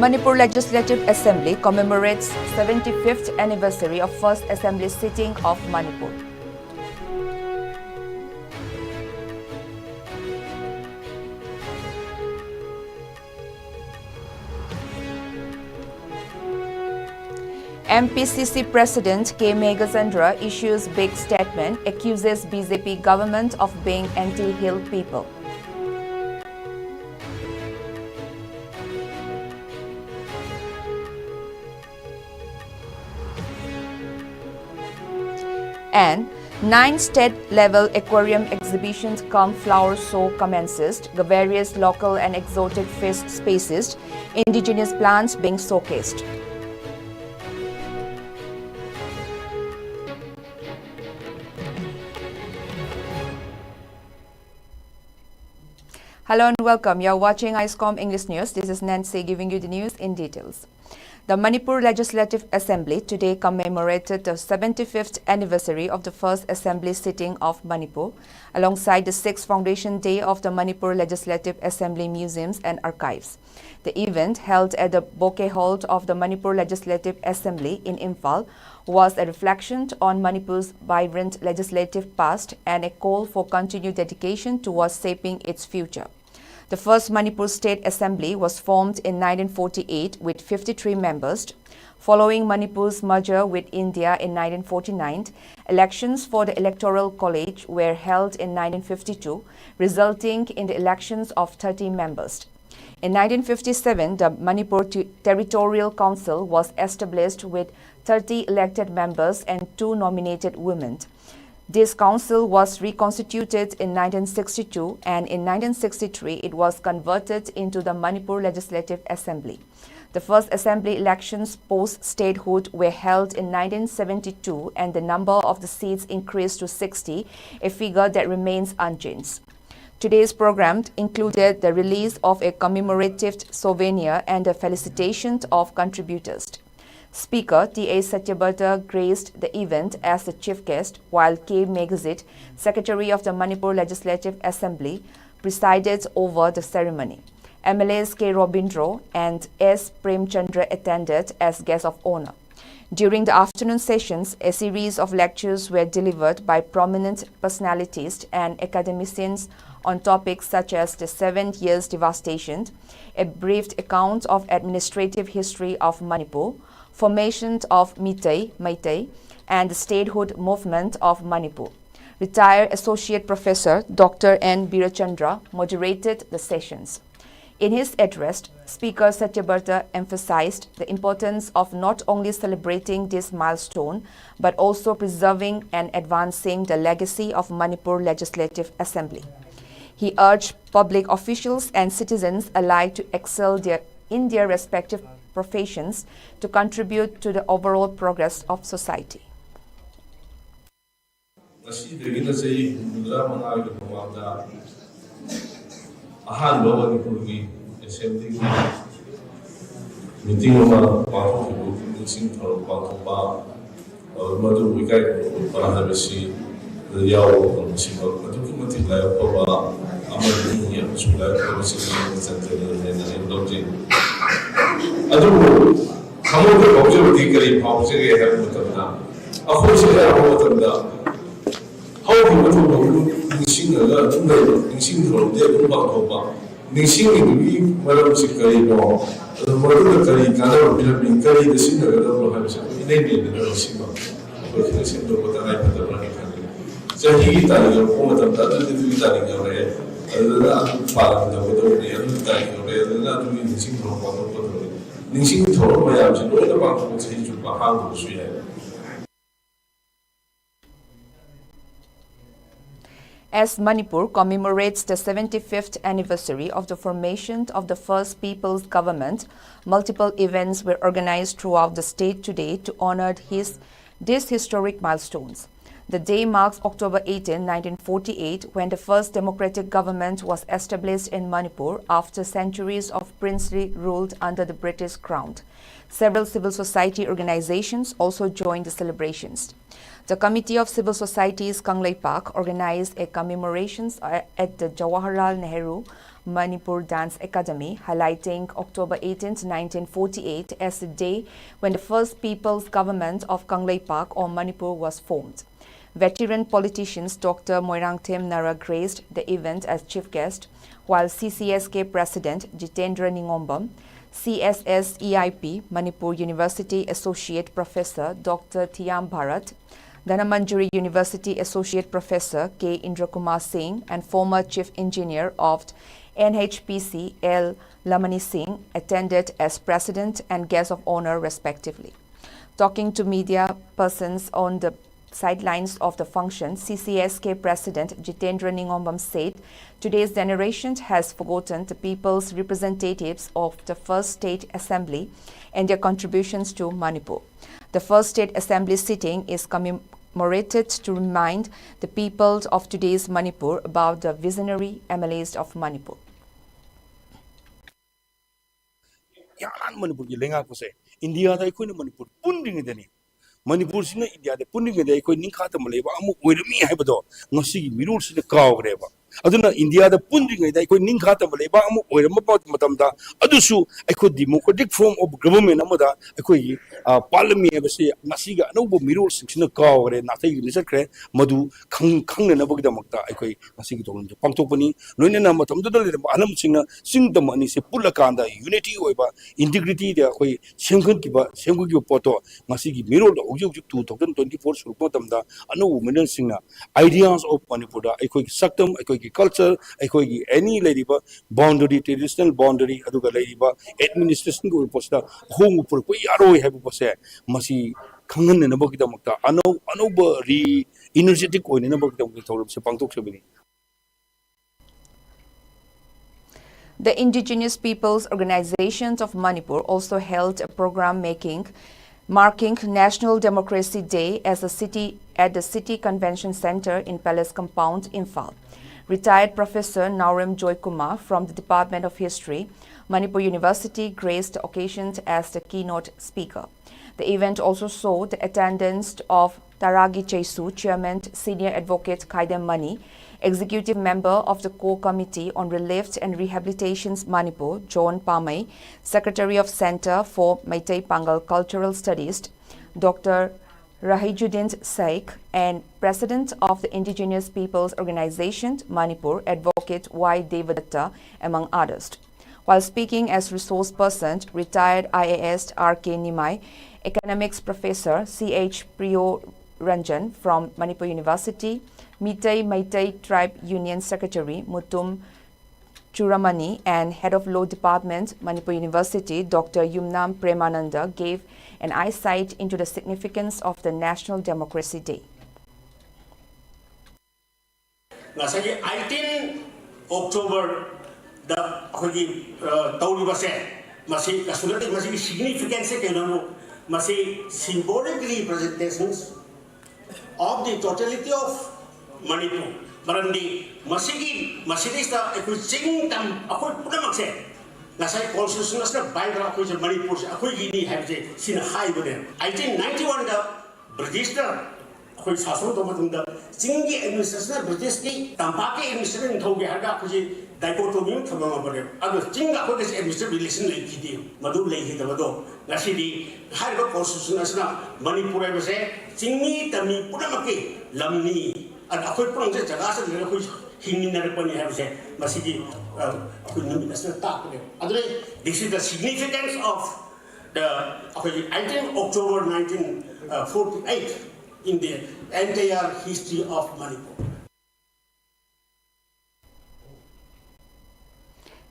Manipur Legislative Assembly commemorates 75th anniversary of first assembly sitting of Manipur. MPCC President K. Meghachandra issues big statement, accuses BJP government of being anti-Hill people. And 9 state-level aquarium exhibitions cum flower show commences, the various local and exotic fish species, indigenous plants being showcased. Hello and welcome. You are watching ISCOM English News. This is Nancy giving you the news in details. The Manipur Legislative Assembly today commemorated the 75th anniversary of the first assembly sitting of Manipur, alongside the 6th Foundation Day of the Manipur Legislative Assembly Museums and Archives. The event, held at the Bouquet Hall of the Manipur Legislative Assembly in Imphal, was a reflection on Manipur's vibrant legislative past and a call for continued dedication towards shaping its future. The first Manipur State Assembly was formed in 1948 with 53 members. Following Manipur's merger with India in 1949, elections for the Electoral College were held in 1952, resulting in the elections of 30 members. In 1957, the Manipur Territorial Council was established with 30 elected members and 2 nominated women. This council was reconstituted in 1962, and in 1963 it was converted into the Manipur Legislative Assembly. The first assembly elections post-statehood were held in 1972, and the number of the seats increased to 60, a figure that remains unchanged. Today's program included the release of a commemorative souvenir and the felicitations of contributors. Speaker T.A. Satyabharta graced the event as the chief guest, while K. Meghachandra, Secretary of the Manipur Legislative Assembly, presided over the ceremony. MLAs K. Robindro and S. Premchandra attended as guests of honor. During the afternoon sessions, a series of lectures were delivered by prominent personalities and academicians on topics such as the 7 years devastation, a brief account of administrative history of Manipur, formation of Meitei, and the statehood movement of Manipur. Retired Associate Professor Dr. N. Birachandra moderated the sessions. In his address, Speaker Satyabharta emphasized the importance of not only celebrating this milestone, but also preserving and advancing the legacy of Manipur Legislative Assembly. He urged public officials and citizens alike to excel in their respective professions to contribute to the overall progress of society. As Manipur commemorates the 75th anniversary of the formation of the first People's Government, multiple events were organized throughout the state today to honor these historic milestones. The day marks October 18, 1948, when the first democratic government was established in Manipur after centuries of princely rule under the British Crown. Several civil society organizations also joined the celebrations. The Committee of Civil Societies Kanglei Park organized a commemorations at the Jawaharlal Nehru Manipur Dance Academy, highlighting October 18, 1948 as the day when the first People's Government of Kanglei Park or Manipur was formed. Veteran politicians Dr. Moirangthem Nara graced the event as chief guest, while CCSK President Jitendra Ningombam, CSS EIP Manipur University Associate Professor Dr. Thiam Bharat, Dhanamanjuri University Associate Professor K. Indrakumar Singh and former Chief Engineer of NHPC L. Lamani Singh attended as President and Guest of Honor respectively. Talking to media persons on the sidelines of the function, CCSK President Jitendra Ningombam said, "Today's generation has forgotten the people's representatives of the First State Assembly and their contributions to Manipur. The First State Assembly sitting is commemorated to remind the people of today's Manipur about the visionary MLAs of Manipur." India Manipur Manipur sina India de punning de koi ninkhata maleba amu oirami haibado ngasi mirul sina kawgreba aduna India da punning de koi ninkhata maleba amu oirama pat matamda adusu aikoi democratic form of government amada aikoi parliament abase ngasi ga no mirul sina kawgre na thai ni sakre madu khangna na bagda makta aikoi ngasi gi tolun pangtokpani loina na matamda da le anam singna singdam ani se pulakanda unity oiba integrity de koi semgun kiba poto ngasi gi mirul 2024 Surpotamda, Anu women singer, ideas of Manipur, Equi Saktum, Equi culture, Equi any ladyba, boundary, traditional boundary, Aduga ladyba, administration go posta, home for Yaro have possessed, Masi Kangan and Abokidamata, Anoba re energetic or in Abokidam Sepangtok Sabini. The Indigenous Peoples Organizations of Manipur also held a program marking National Democracy Day at the City Convention Center in Palace Compound, Imphal. Retired Professor Naurim Joy Kumar from the Department of History, Manipur University, graced the occasion as the keynote speaker. The event also saw the attendance of Taragi Chesu, Chairman, Senior Advocate Kaidem Mani, Executive Member of the Core Committee on Relief and Rehabilitations Manipur, John Pamay, Secretary of Center for Meitei Pangal Cultural Studies, Dr. Rahijuddin Saik, and President of the Indigenous Peoples Organization Manipur, Advocate Y. Devadatta, among others. While speaking as resource person, retired IAS R.K. Nimai, Economics Professor C.H. Priyo Ranjan from Manipur University, Meitei Tribe Union Secretary Mutum Churamani and Head of Law Department, Manipur University, Dr. Yumnam Premananda, gave an insight into the significance of the National Democracy Day. 18 October the significance symbolic representations of the totality of Manipur. Barandi Masidista sing them a quick Pudamakse. Nasai consciousness of Bible Manipur, a quick gini have seen a high with them. 1991 the British which has the Singi administration British Tampaki administration Toga Hagakuji dichotomy from them. Other Jinga Hokus administration relation like Gideon, Madu Lake the Mado, Nasidi, high consciousness Manipur was a Singi Tami Pudamaki, Lamni. And a quick project, which he never have said, Masidi, this is the significance of the 18 October 1948 in the entire history of Manipur.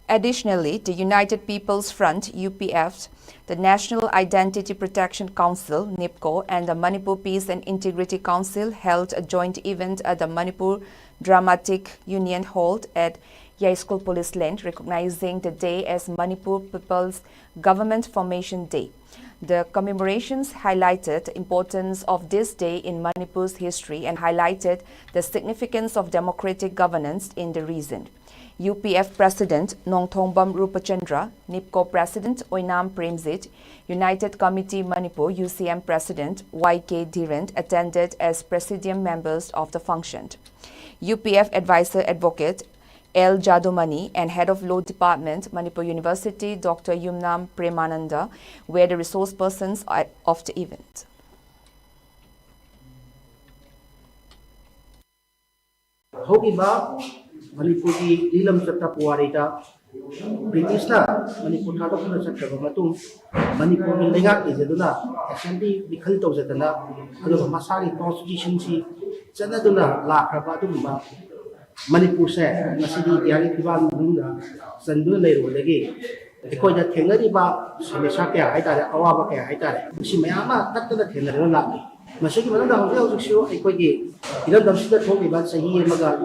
Additionally, the United People's Front, UPF, the National Identity Protection Council, NIPCO, and the Manipur Peace and Integrity Council held a joint event at the Manipur Dramatic Union Hall at Yaiskul Police Land, recognizing the day as Manipur People's Government Formation Day. The commemorations highlighted the importance of this day in Manipur's history and highlighted the significance of democratic governance in the region. UPF President Nongthongbam Rupachandra, NIPCO President Oinam Premjit, United Committee Manipur UCM President YK Dhirand attended as presidium members of the function. UPF Advisor Advocate L. Jadumani and Head of Law Department, Manipur University, Dr. Yumnam Premananda, were the resource persons of the event. Manipuri Lilam Chata Puarita, British Manipur Tatapuna Chata Matung, Manipur Linga is Aduna, Assembly Mikalto Zatana, Masari Constitution, Senaduna, La Krabaduma, Manipur said, Masidi, Yarikivan Munda, Sandule Legi, because the Teneriba, Simisaka, Haita, Awabaka, Haita, Simayama, Tata Teneriba. Masih mana dah hotel tu ikut je. Kita dah sudah tahu ibarat sahih maga.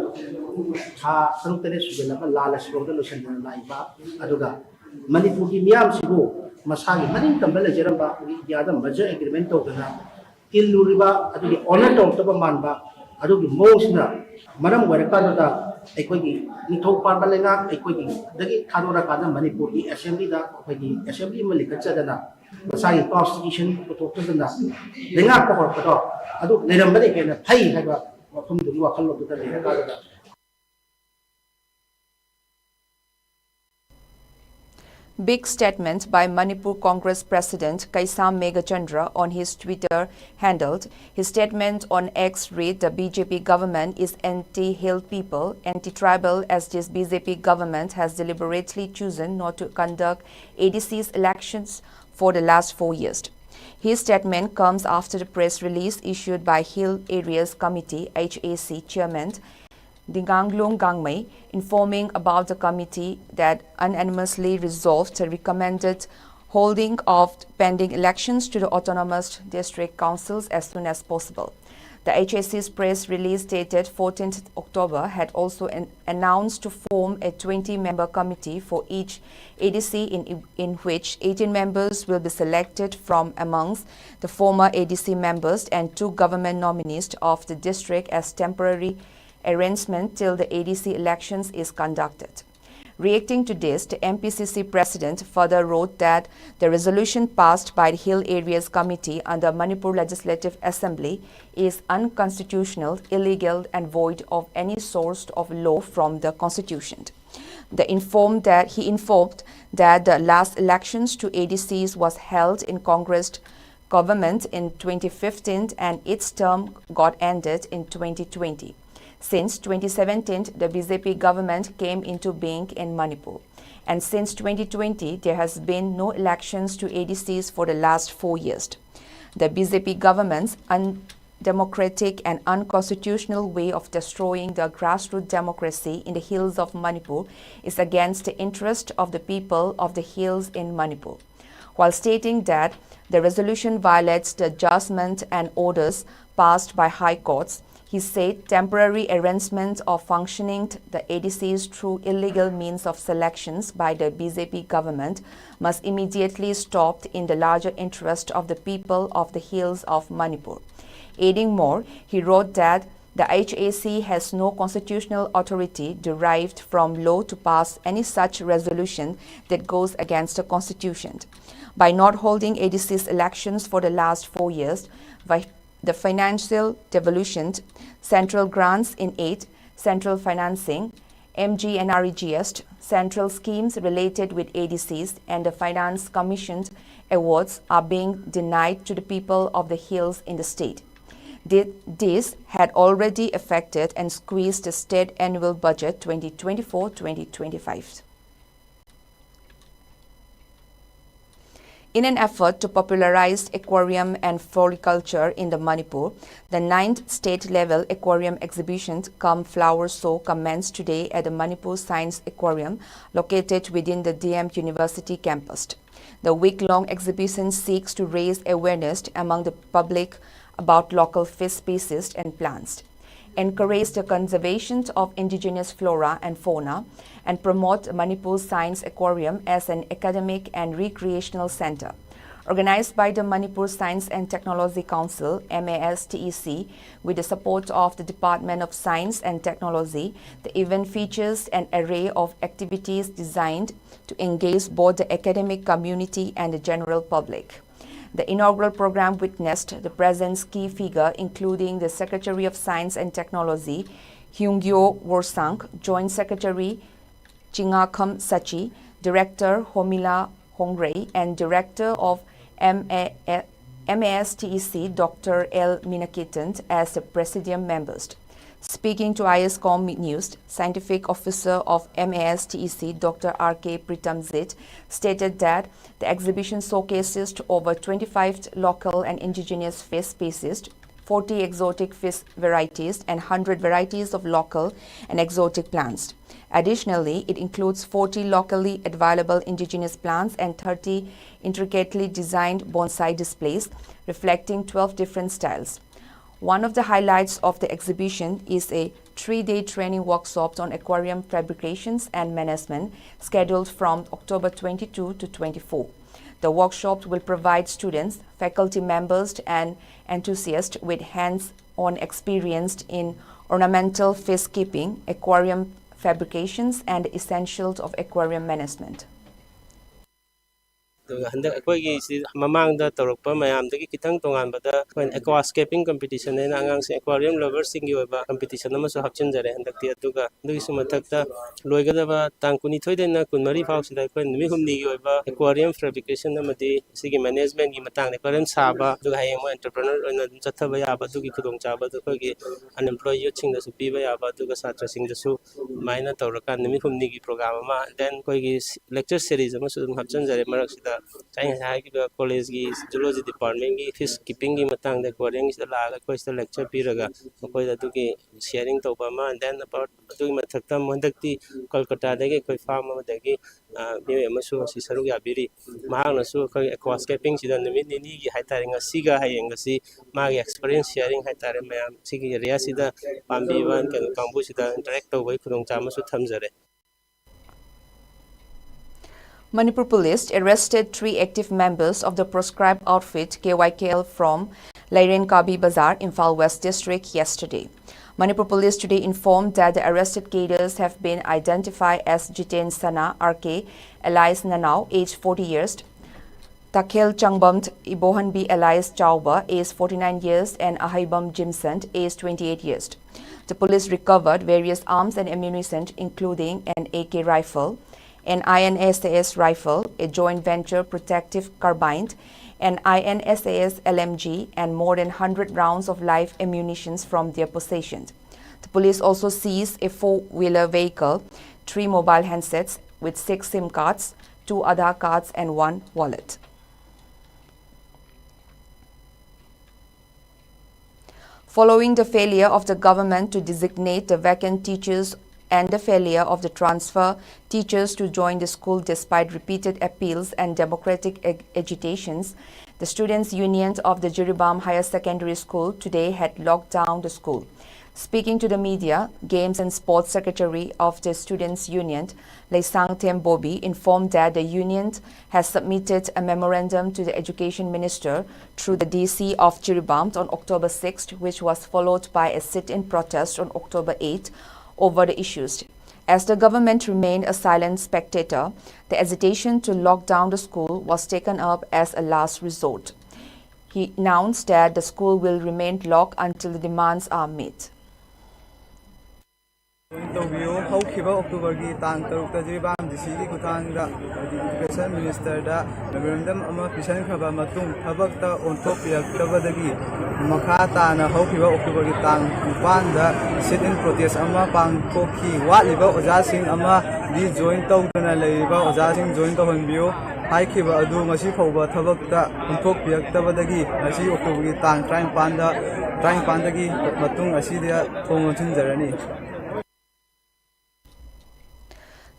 Kalau tadi sudah nak lalas kalau dah lusan dah lain ba. Aduga. Manipur di miam sibu masalah mana tambah lejeran ba. Dia ada major agreement tu kena. Kilu riba adu di honor tu tu man ba. Adu di most na. Mana mereka tu dah ikut je. Ni tahu pan balenga ikut je. Jadi kalau orang kata Manipur di assembly dah ikut je. Assembly melihat saja dah. Masai constitution betul betul dah. Dengar pokok betul. Aduh, neram balik kena pay haga. Waktu tu dua kalau tu tadi haga. Big statement by Manipur Congress President Kaisam Megachandra on his Twitter handled. His statement on X read, the BJP government is anti-hill people, anti-tribal, as this BJP government has deliberately chosen not to conduct ADC's elections for the last 4 years. His statement comes after the press release issued by Hill Areas Committee HAC Chairman Dinganglung Gangmei, informing about the committee that unanimously resolved the recommended holding of pending elections to the autonomous district councils as soon as possible. The HAC's press release dated 14th October had also announced to form a 20-member committee for each ADC in which 18 members will be selected from amongst the former ADC members and 2 government nominees of the district as temporary arrangement till the ADC elections is conducted. Reacting to this, the MPCC President further wrote that the resolution passed by the Hill Areas Committee under Manipur Legislative Assembly is unconstitutional, illegal and void of any source of law from the Constitution. He informed that the last elections to ADCs was held in Congress government in 2015 and its term got ended in 2020. Since 2017, the BJP government came into being in Manipur. And since 2020, there has been no elections to ADCs for the last 4 years. The BJP government's undemocratic and unconstitutional way of destroying the grassroots democracy in the hills of Manipur is against the interest of the people of the hills in Manipur. While stating that the resolution violates the judgment and orders passed by high courts, he said temporary arrangement of functioning the ADCs through illegal means of selections by the BJP government must immediately stop in the larger interest of the people of the hills of Manipur. Adding more, he wrote that the HAC has no constitutional authority derived from law to pass any such resolution that goes against the constitution. By not holding ADC's elections for the last 4 years, the financial devolution, central grants in aid, central financing, MGNREGS, central schemes related with ADCs, and the Finance Commission's awards are being denied to the people of the hills in the state. This had already affected and squeezed the state annual budget 2024-2025. In an effort to popularize aquarium and floriculture in the Manipur, the 9th state-level aquarium exhibition Come Flower Show commenced today at the Manipur Science Aquarium located within the DM University campus. The week-long exhibition seeks to raise awareness among the public about local fish species and plants. encourage the conservation of indigenous flora and fauna, and promote Manipur Science Aquarium as an academic and recreational center. Organized by the Manipur Science and Technology Council, MASTEC, with the support of the Department of Science and Technology, the event features an array of activities designed to engage both the academic community and the general public. The inaugural program witnessed the presence key figure including the Secretary of Science and Technology, Hyungyo Worsang, Joint Secretary Chingakham Sachi, Director Homila Hongray, and Director of MASTEC, Dr. L. Minakitan, as the Presidium members. Speaking to ISCOM News, Scientific Officer of MASTEC, Dr. R.K. Pritamzit, stated that the exhibition showcases over 25 local and indigenous fish species, 40 exotic fish varieties, and 100 varieties of local and exotic plants. Additionally, it includes 40 locally available indigenous plants and 30 intricately designed bonsai displays, reflecting 12 different styles. One of the highlights of the exhibition is a 3-day training workshop on aquarium fabrications and management, scheduled from October 22 to 24. The workshop will provide students, faculty members, and enthusiasts with hands-on experience in ornamental fish keeping, aquarium fabrications, and the essentials of aquarium management. Mamangda Torokpa Mayam, the Kitang Tonganbada, when aquascaping competition and Angangs aquarium lovers sing you about competition, Namaso Hapchinjare and the Tiatuga, Luisumatakta, Loigadava, Tankuni Toydena, Kunmari House, like when Mihumni aquarium fabrication, Namadi, Sigi management, Yimatang, aquarium Saba, the Hayamo entrepreneur, and Zatavaya, Batuki Kudong Java, the Kogi, an employee ching the Supiva, Batuga Satrasing the Su, Mina Torokan, the Mihumnigi program, then Kogi's lecture series, Amasum Hapchinjare, Maraxida. College Zoology Department fish keeping matang the aquarium is the laga quest lecture piraga sharing to Obama, and then about doing Matakam Mandakti Kolkata degi farm degi Masu Sisaruga Biri Mahanasu aquascaping she done the mini hitaring a siga hayangasi my experience sharing hitarim Sigi Riasida Bambi one can Kambushida direct away from Tamasu Tamzare. Manipur Police arrested 3 active members of the proscribed outfit KYKL from Lairen Kabi Bazar, Imphal West District yesterday. Manipur Police today informed that the arrested cadres have been identified as Jiten Sana RK, alias Nanau, age 40 years, Takhel Changbamt Ibohanbi, alias Chauba, age 49 years, and Ahaibam Jimsant, age 28 years. The police recovered various arms and ammunition, including an AK rifle, an INSAS rifle, a joint venture protective carbine, an INSAS LMG, and more than 100 rounds of live ammunition from their possession. The police also seized a 4-wheeler vehicle, 3 mobile handsets with 6 SIM cards, 2 Aadhaar cards, and 1 wallet. Following the failure of the government to designate the vacant teachers and the failure of the transfer teachers to join the school despite repeated appeals and democratic agitations, the Students' Union of the Jiribam Higher Secondary School today had locked down the school. Speaking to the media, Games and Sports Secretary of the Students' Union, Leisang Tem Bobi, informed that the union has submitted a memorandum to the Education Minister through the DC of Jiribam on October 6th, which was followed by a sit-in protest on October 8th over the issues. As the government remained a silent spectator, the hesitation to lock down the school was taken up as a last resort. He announced that the school will remain locked until the demands are met. October की तांग तरुक तजरिबाम दिसीगी कुतांग education minister दा memorandum अमा पिसन खबा मतुंग थबक ता ओंथोक पियक्तबदगी मखा ताना हौखिबा October की तांग पान दा सिट इन प्रोटेस्ट अमा पांगथोखी वालिबा ओजासिंग अमा दि जॉइन तौदना लेबा ओजासिंग जॉइन तौहनबियो हाइखिबा अदु ngasi फौबा थबक ता ओंथोक पियक्तबदगी ngasi October की तांग 35 दगी मतुंग असिदया थोंगोनसिनजरनी.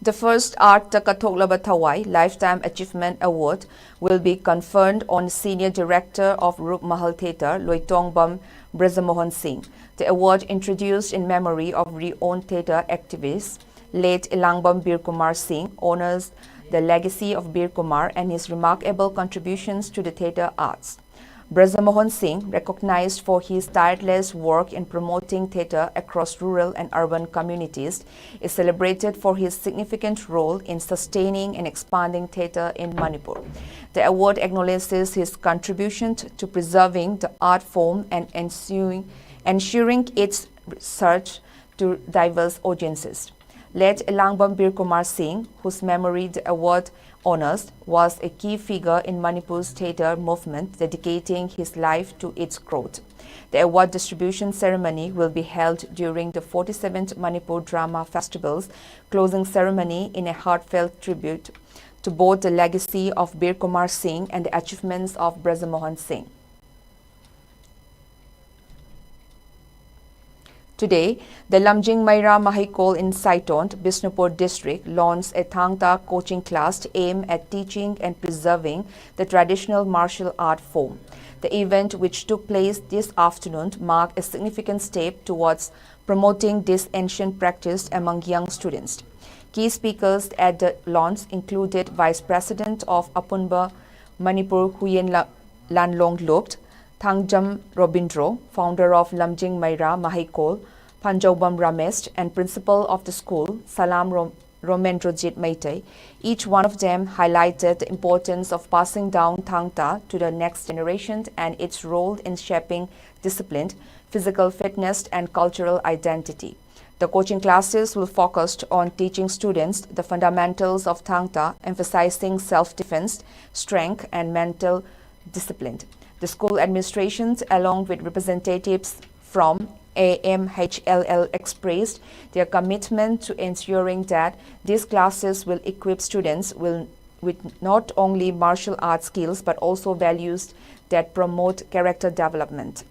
The first Art Takatoklaba Thawai Lifetime Achievement Award will be conferred on Senior Director of Rup Mahal Theatre, Loitongbam Brajamohan Singh. The award, introduced in memory of renowned theatre activist late Ilangbam Bir Kumar Singh, honors the legacy of Bir Kumar and his remarkable contributions to the theatre arts. Brajamohan Singh, recognized for his tireless work in promoting theatre across rural and urban communities, is celebrated for his significant role in sustaining and expanding theatre in Manipur. The award acknowledges his contribution to preserving the art form and ensuring its research to diverse audiences. Late Ilangbam Bir Kumar Singh, whose memory the award honors, was a key figure in Manipur's theatre movement, dedicating his life to its growth. The award distribution ceremony will be held during the 47th Manipur Drama Festival's closing ceremony in a heartfelt tribute to both the legacy of Bir Kumar Singh and the achievements of Brajamohan Singh. Today, the Lamjing Maira Mahikol in Saitont, Bisnupur district, launched a Thangta coaching class aimed at teaching and preserving the traditional martial art form. The event, which took place this afternoon, marked a significant step towards promoting this ancient practice among young students. Key speakers at the launch included Vice President of Apunba Manipur Huyen Lanlong Lupt, Thangjam Robindro, founder of Lamjing Maira Mahikol, Panjobam Ramesh, and principal of the school, Salam Romendrojit Meitei. Each one of them highlighted the importance of passing down Thangta to the next generation and its role in shaping discipline, physical fitness, and cultural identity. The coaching classes will focus on teaching students the fundamentals of Thangta, emphasizing self-defense, strength, and mental discipline. The school administrations, along with representatives from AMHLL, expressed their commitment to ensuring that these classes will equip students with not only martial arts skills but also values that promote character development.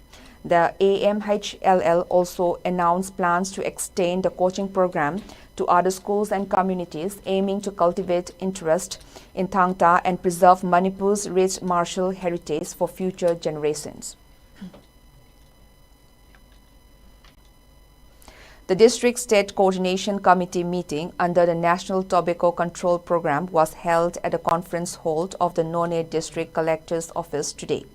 The AMHLL also announced plans to extend the coaching program to other schools and communities, aiming to cultivate interest in Thangta and preserve Manipur's rich martial heritage for future generations. The District State Coordination Committee meeting under the National Tobacco Control Program was held at the conference hall of the None District Collector's Office today.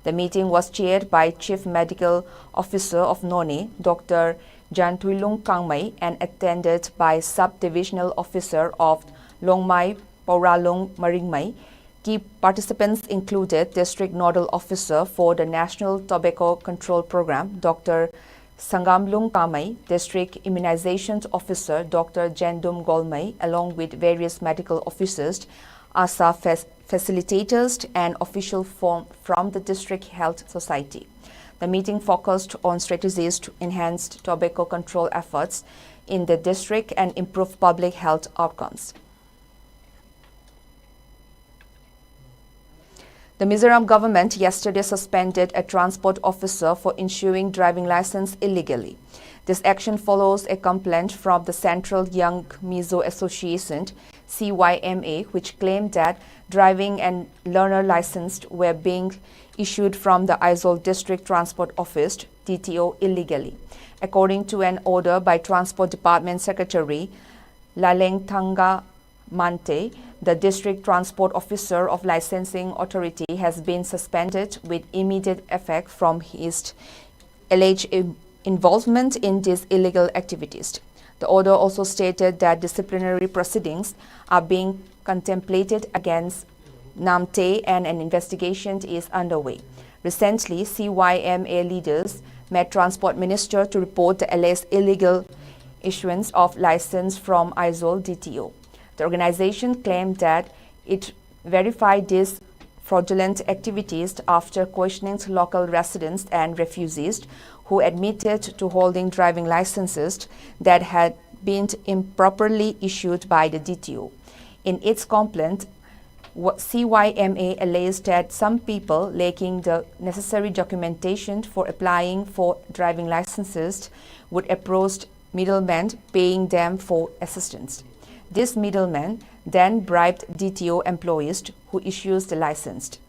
The meeting was chaired by Chief Medical Officer of None, Dr. Jantuilung Kangmai, and attended by Sub-Divisional Officer of Longmai Pauralung Maringmai. Key participants included District Nodal Officer for the National Tobacco Control Program, Dr. Sangamlung Kamai, District Immunization Officer Dr. Jendum Golmai, along with various medical officers, ASA facilitators, and officials from the District Health Society. The meeting focused on strategies to enhance tobacco control efforts in the district and improve public health outcomes. The Mizoram government yesterday suspended a transport officer for issuing driving license illegally. This action follows a complaint from the Central Young Mizo Association, CYMA, which claimed that driving and learner licenses were being issued from the Aizawl District Transport Office, DTO, illegally. According to an order by Transport Department Secretary Laleng Thanga Mante, the District Transport Officer of Licensing Authority has been suspended with immediate effect from his alleged involvement in these illegal activities. The order also stated that disciplinary proceedings are being contemplated against Namte and an investigation is underway. Recently, CYMA leaders met Transport Minister to report the alleged illegal issuance of license from Aizawl DTO. The organization claimed that it verified these fraudulent activities after questioning local residents and refugees who admitted to holding driving licenses that had been improperly issued by the DTO. In its complaint, CYMA alleged that some people lacking the necessary documentation for applying for driving licenses would approach middlemen paying them for assistance. This middleman then bribed DTO employees who issues the license.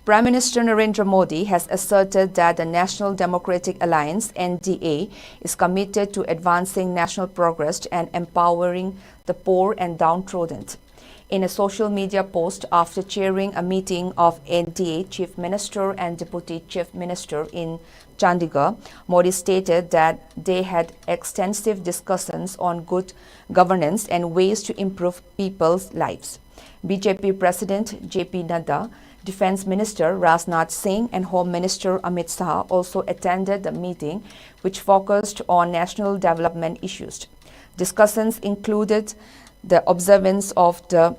Prime Minister Narendra Modi has asserted that the National Democratic Alliance (NDA) is committed to advancing national progress and empowering the poor and downtrodden. In a social media post after chairing a meeting of NDA Chief Minister and Deputy Chief Minister in Chandigarh, Modi stated that they had extensive discussions on good governance and ways to improve people's lives. BJP President JP Nadda, Defence Minister Rajnath Singh and Home Minister Amit Shah also attended the meeting, which focused on national development issues. Discussions included the observance of the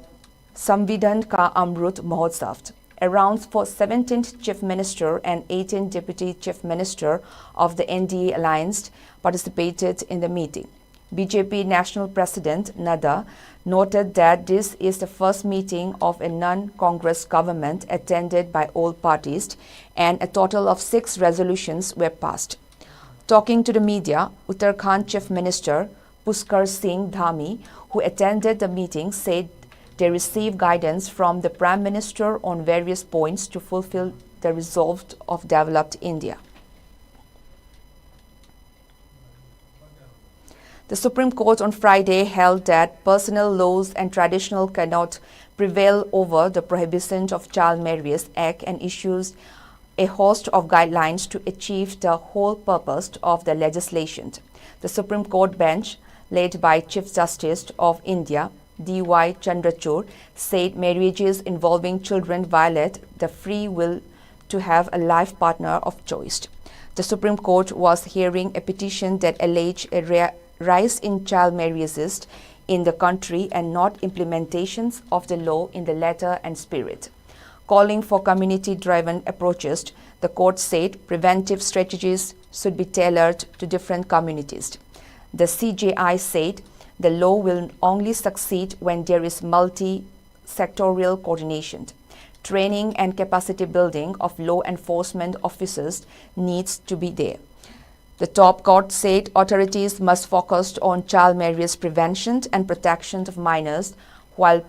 Samvidhan Ka Amrut Mahotsav. Around 17th Chief Minister and 18th Deputy Chief Minister of the NDA alliance participated in the meeting. BJP National President Nadda noted that this is the first meeting of a non-Congress government attended by all parties, and a total of 6 resolutions were passed. Talking to the media, Uttarakhand Chief Minister Pushkar Singh Dhami, who attended the meeting, said they received guidance from the Prime Minister on various points to fulfill the resolve of developed India. The Supreme Court on Friday held that personal laws and traditional cannot prevail over the Prohibition of Child Marriage Act and issues a host of guidelines to achieve the whole purpose of the legislation. The Supreme Court bench, led by Chief Justice of India, D.Y. Chandrachud, said marriages involving children violate the free will to have a life partner of choice. The Supreme Court was hearing a petition that alleged a rise in child marriages in the country and not implementations of the law in the letter and spirit. Calling for community-driven approaches, the court said preventive strategies should be tailored to different communities. The CJI said the law will only succeed when there is multi-sectorial coordination. Training and capacity building of law enforcement officers needs to be there. The top court said authorities must focus on child marriage prevention and protection of minors while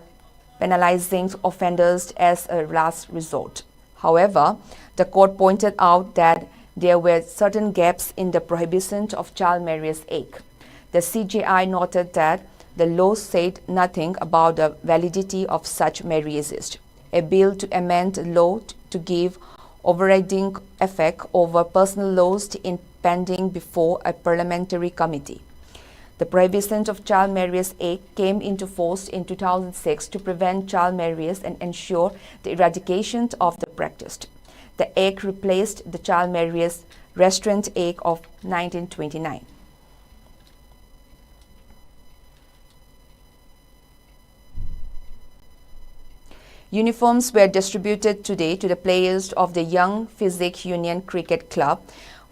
penalizing offenders as a last resort. However, the court pointed out that there were certain gaps in the Prohibition of Child Marriage Act. The CJI noted that the law said nothing about the validity of such marriages. A bill to amend the law to give overriding effect over personal laws in pending before a parliamentary committee. The Prohibition of Child Marriage Act came into force in 2006 to prevent child marriage and ensure the eradication of the practice. The Act replaced the Child Marriage Restraint Act of 1929. Uniforms were distributed today to the players of the Young Physique Union Cricket Club,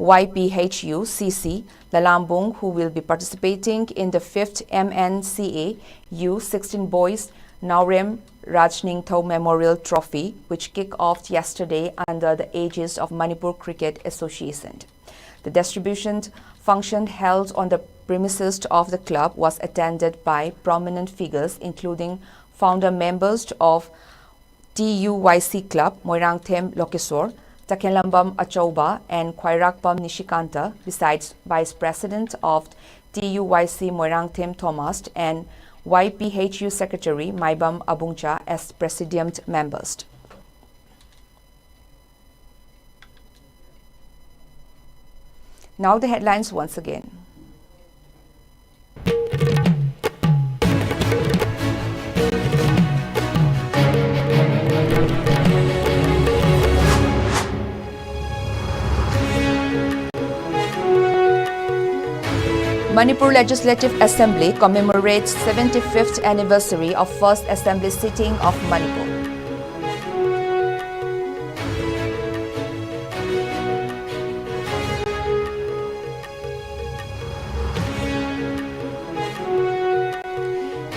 YPHU CC, Lalambung, who will be participating in the 5th MNCA U16 Boys Naurem Rajningthau Memorial Trophy, which kicked off yesterday under the aegis of Manipur Cricket Association. The distribution function held on the premises of the club was attended by prominent figures including founder members of TUYC Club, Moirangthem Lokeswar, Takenlambam Achauba and Khwairakpam Nishikanta, besides Vice President of TUYC Moirangthem Thomas and YPHU Secretary Maibam Abungcha as Presidium members. Now the headlines once again. Manipur Legislative Assembly commemorates 75th anniversary of first assembly sitting of Manipur.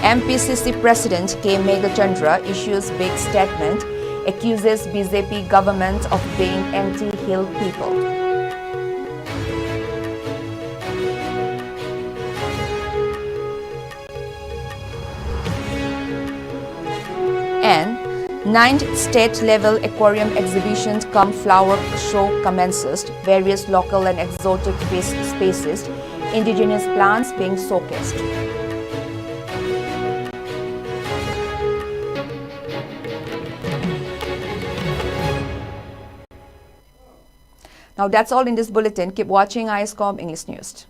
MPCC President K. Megachandra issues big statement, accuses BJP government of being anti-Hill people. 9th state-level aquarium exhibition cum flower show commences. Various local and exotic species, indigenous plants being showcased. Now that's all in this bulletin. Keep watching ISCOM English News.